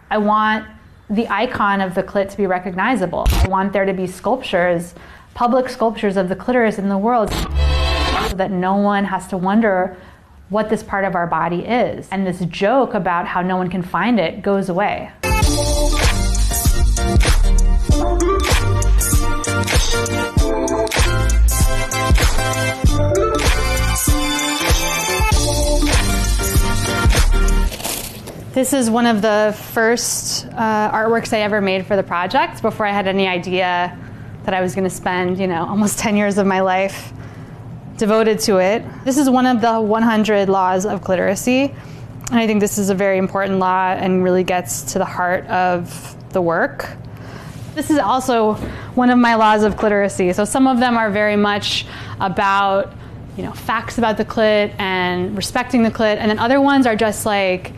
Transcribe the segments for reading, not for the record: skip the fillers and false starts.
I want the icon of the clit to be recognizable. I want there to be sculptures, public sculptures of the clitoris in the world, so that no one has to wonder what this part of our body is. And this joke about how no one can find it goes away. This is one of the first artworks I ever made for the project before I had any idea that I was going to spend, almost 10 years of my life devoted to it. This is one of the 100 laws of clitoracy, and I think this is a very important law and really gets to the heart of the work. This is also one of my laws of clitoracy. So some of them are very much about, facts about the clit and respecting the clit, and then other ones are just like,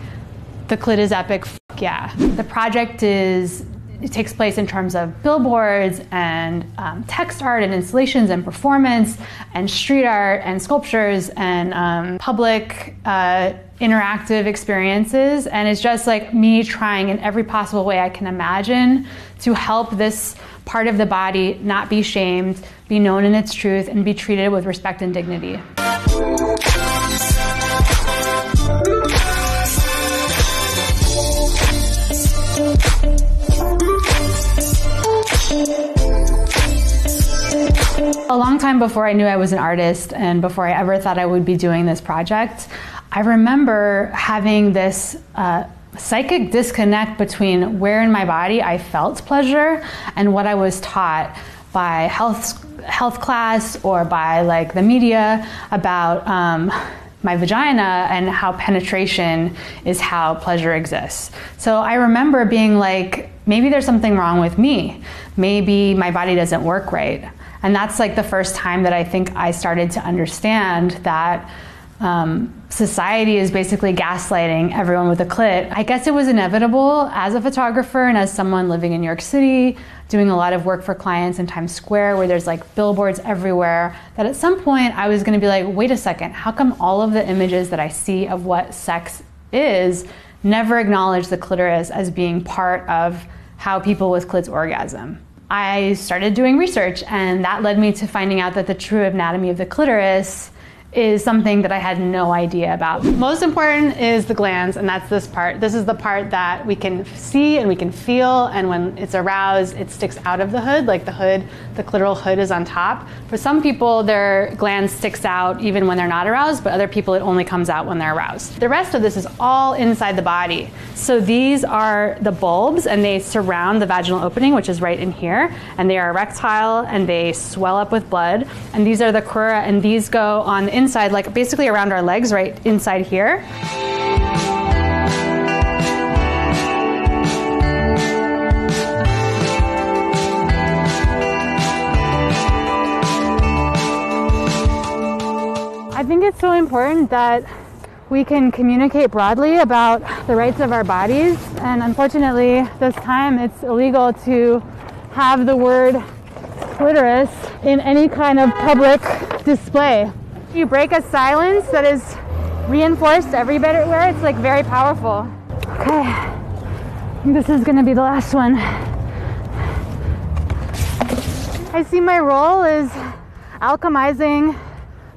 the clit is epic, fuck yeah. The project it takes place in terms of billboards and text art and installations and performance and street art and sculptures and public interactive experiences. And it's just like me trying in every possible way I can imagine to help this part of the body not be shamed, be known in its truth, and be treated with respect and dignity. A long time before I knew I was an artist and before I ever thought I would be doing this project, I remember having this psychic disconnect between where in my body I felt pleasure and what I was taught by health class or by the media about my vagina and how penetration is how pleasure exists. So I remember being like, maybe there's something wrong with me. Maybe my body doesn't work right. And that's the first time that I think I started to understand that society is basically gaslighting everyone with a clit. I guess it was inevitable as a photographer and as someone living in New York City, doing a lot of work for clients in Times Square where there's billboards everywhere, that at some point I was gonna be like, wait a second, how come all of the images that I see of what sex is never acknowledge the clitoris as being part of how people with clits orgasm? I started doing research, and that led me to finding out that the true anatomy of the clitoris is something that I had no idea about. Most important is the glans, and that's this part. This is the part that we can see and we can feel, and when it's aroused, it sticks out of the hood, the clitoral hood is on top. For some people, their gland sticks out even when they're not aroused, but other people, it only comes out when they're aroused. The rest of this is all inside the body. So these are the bulbs, and they surround the vaginal opening, which is right in here, and they are erectile, and they swell up with blood. And these are the crura, and these go on the inside, basically around our legs, right inside here. I think it's so important that we can communicate broadly about the rights of our bodies, and unfortunately this time it's illegal to have the word clitoris in any kind of public display. You break a silence that is reinforced everywhere. It's very powerful. Okay, I think this is gonna be the last one. I see my role is alchemizing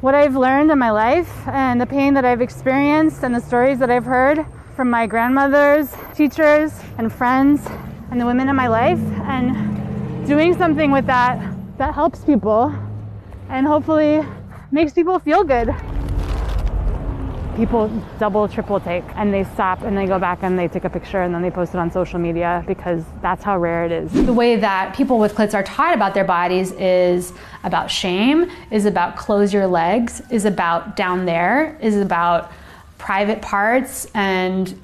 what I've learned in my life and the pain that I've experienced and the stories that I've heard from my grandmothers, teachers, and friends, and the women in my life, and doing something with that helps people and hopefully makes people feel good. People double, triple take, and they stop and they go back and they take a picture and then they post it on social media because that's how rare it is. The way that people with clits are taught about their bodies is about shame, is about close your legs, is about down there, is about private parts and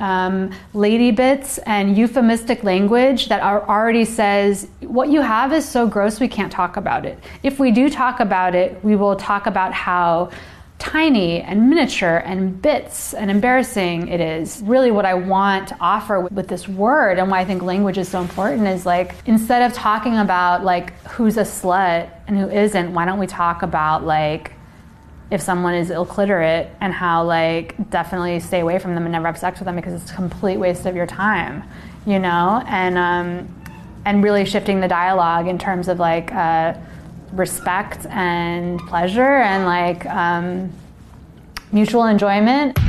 lady bits and euphemistic language that already says, what you have is so gross we can't talk about it. If we do talk about it, we will talk about how tiny and miniature and bits and embarrassing it is. Really what I want to offer with this word and why I think language is so important is instead of talking about who's a slut and who isn't, why don't we talk about if someone is ill-clitorate and how definitely stay away from them and never have sex with them because it's a complete waste of your time. you know, and really shifting the dialogue in terms of like respect and pleasure and like mutual enjoyment.